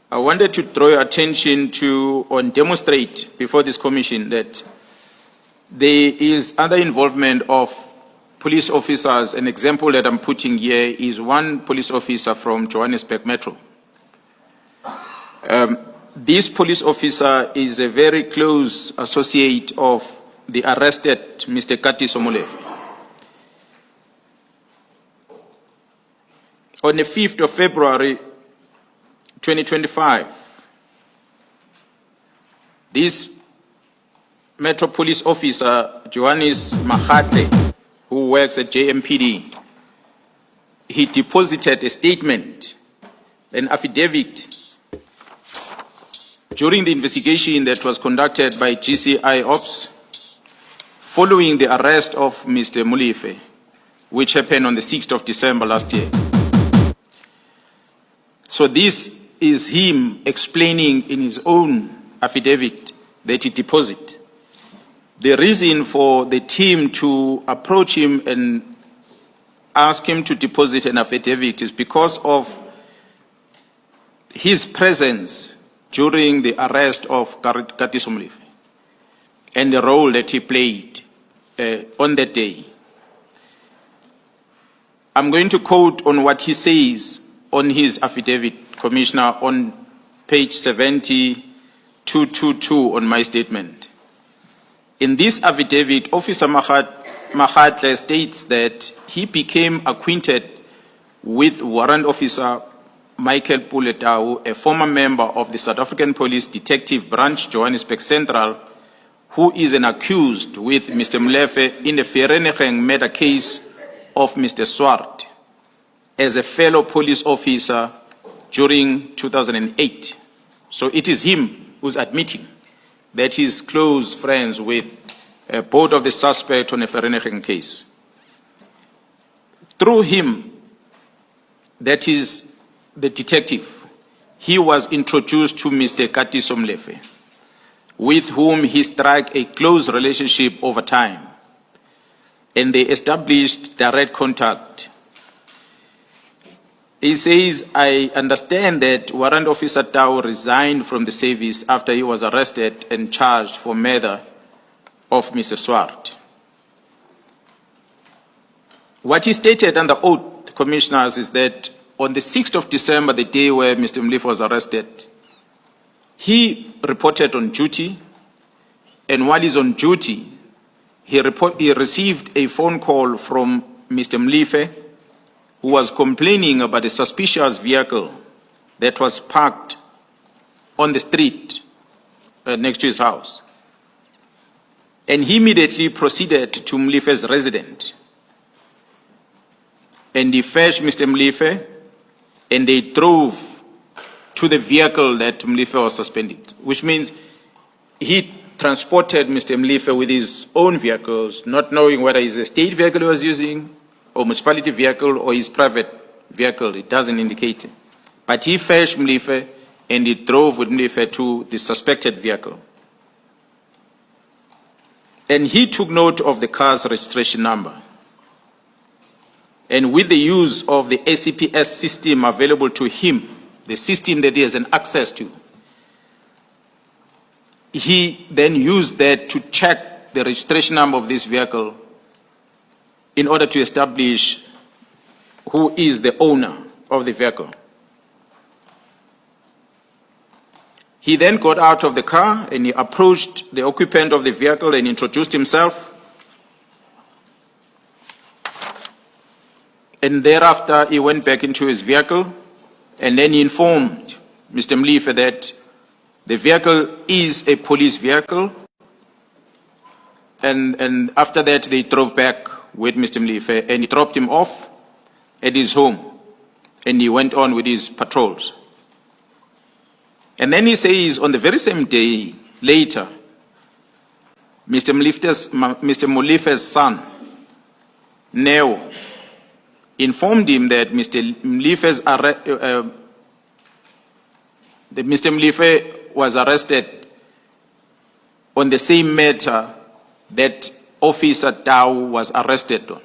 I wanted to draw your attention to, or demonstrate before this commission, that there is other involvement of police officers. An example that I'm putting here is one police officer from Johannesburg Metro. This police officer is a very close associate of the arrested Mr. Katiso Molefe. On the 5th of February 2025, this Metro Police Officer, Johannes Magatle, who works at JMPD, he deposited a statement, an affidavit, during the investigation that was conducted by GCI Ops following the arrest of Mr. Molefe, which happened on the 6th of December last year. So this is him explaining in his own affidavit that he deposited. The reason for the team to approach him and ask him to deposit an affidavit is because of his presence during the arrest of Katiso Molefe and the role that he played on that day. I'm going to quote on what he says on his affidavit, Commissioner, on page 7222 on my statement. In this affidavit, Officer Magatle states that he became acquainted with Warrant Officer Michael Puletau, a former member of the South African Police Detective Branch, Johannesburg Central, who is an accused with Mr. Molefe in the Vereeniging murder case of Mr. Swart, as a fellow police officer during 2008. So it is him who's admitting that he's close friends with both of the suspects on the Vereeniging case. Through him, that is the detective, he was introduced to Mr. Katiso Molefe, with whom he struck a close relationship over time, and they established direct contact. He says, I understand that Warrant Officer Tau resigned from the service after he was arrested and charged for murder of Mr. Swart. What he stated under oath, Commissioners, is that on the 6th of December, the day where Mr. Molefe was arrested, he reported on duty, and while he's on duty, he received a phone call from Mr. Molefe, who was complaining about a suspicious vehicle that was parked on the street next to his house. And he immediately proceeded to Molefe's residence. And he fetched Mr. Molefe, and they drove to the vehicle that Molefe was suspended, which means he transported Mr. Molefe with his own vehicles, not knowing whether it's a state vehicle he was using, or municipality vehicle, or his private vehicle. It doesn't indicate it. But he fetched Molefe, and he drove with Molefe to the suspected vehicle. And he took note of the car's registration number. And with the use of the ACPS system available to him, the system that he has an access to, he then used that to check the registration number of this vehicle in order to establish who is the owner of the vehicle. He then got out of the car and he approached the occupant of the vehicle and introduced himself. And thereafter, he went back into his vehicle, and then he informed Mr. Molefe that the vehicle is a police vehicle. And after that, they drove back with Mr. Molefe, and he dropped him off at his home, and he went on with his patrols. And then he says, on the very same day, later, Mr. Molefe's son, Neo, informed him that Mr. Molefe was arrested on the same matter that Officer Tau was arrested on,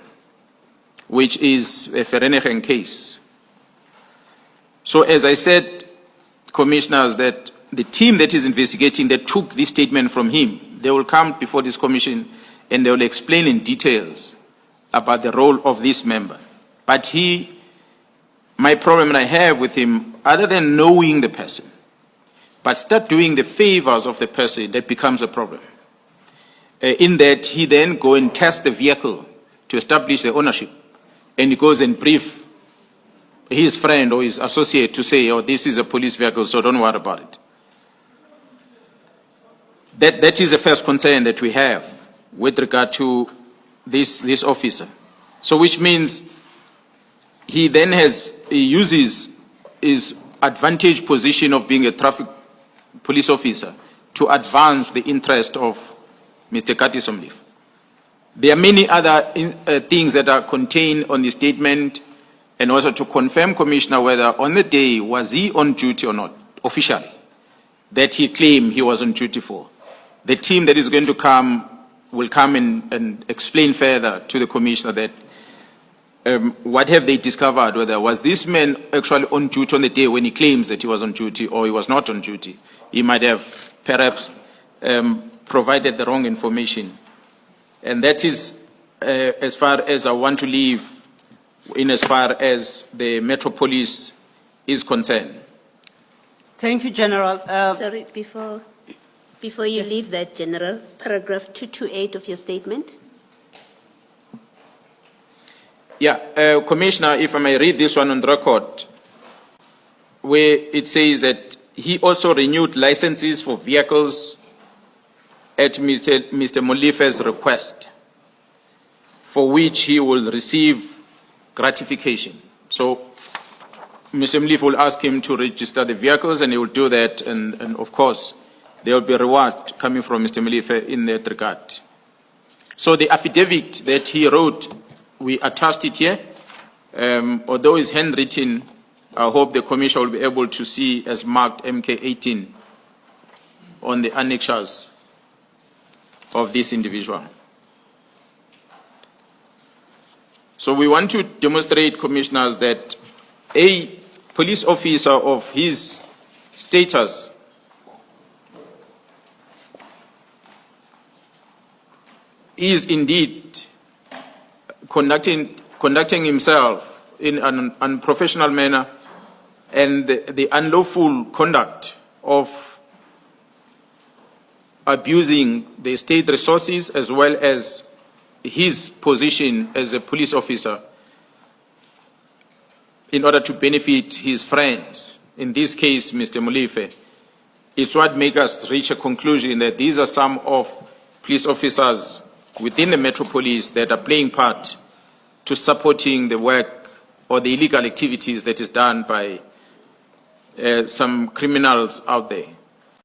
which is a Vereeniging case. So as I said, commissioners that the team that is investigating that took this statement from him, they will come before this commission and they will explain in details about the role of this member. But my problem I have with him, other than knowing the person, but start doing the favors of the person, that becomes a problem. In that he then go and test the vehicle to establish the ownership, and he goes and brief his friend or his associate to say, oh, this is a police vehicle, so don't worry about it. That is the first concern that we have with regard to this officer. So which means he then he uses his advantage position of being a traffic police officer to advance the interest of Mr. Katisomlif. There are many other things that are contained on the statement, and also to confirm, Commissioner, whether on the day was he on duty or not, officially, that he claimed he was on duty for. The team that is going to come will come and explain further to the Commissioner that what have they discovered, whether was this man actually on duty on the day when he claims that he was on duty or he was not on duty. He might have perhaps provided the wrong information. And that is as far as I want to leave in as far as the Metropolis is concerned. Thank you, General. Sorry, before you leave that, General, paragraph 228 of your statement. Yeah, Commissioner, if I may read this one on the record, where it says that he also renewed licenses for vehicles at Mr. Molife's request, for which he will receive gratification. So Mr. Molife will ask him to register the vehicles, and he will do that, and of course, there will be a reward coming from Mr. Molife in that regard. So the affidavit that he wrote, we attached it here. Although it's handwritten, I hope the Commissioner will be able to see as marked MK18 on the annexures of this individual. So we want to demonstrate, Commissioners, that a police officer of his status is indeed conducting himself in an unprofessional manner, and the unlawful conduct of abusing the state resources as well as his position as a police officer in order to benefit his friends, in this case Mr. Molife, is what makes us reach a conclusion that these are some of police officers within the Metropolis that are playing part to supporting the work or the illegal activities that is done by some criminals out there.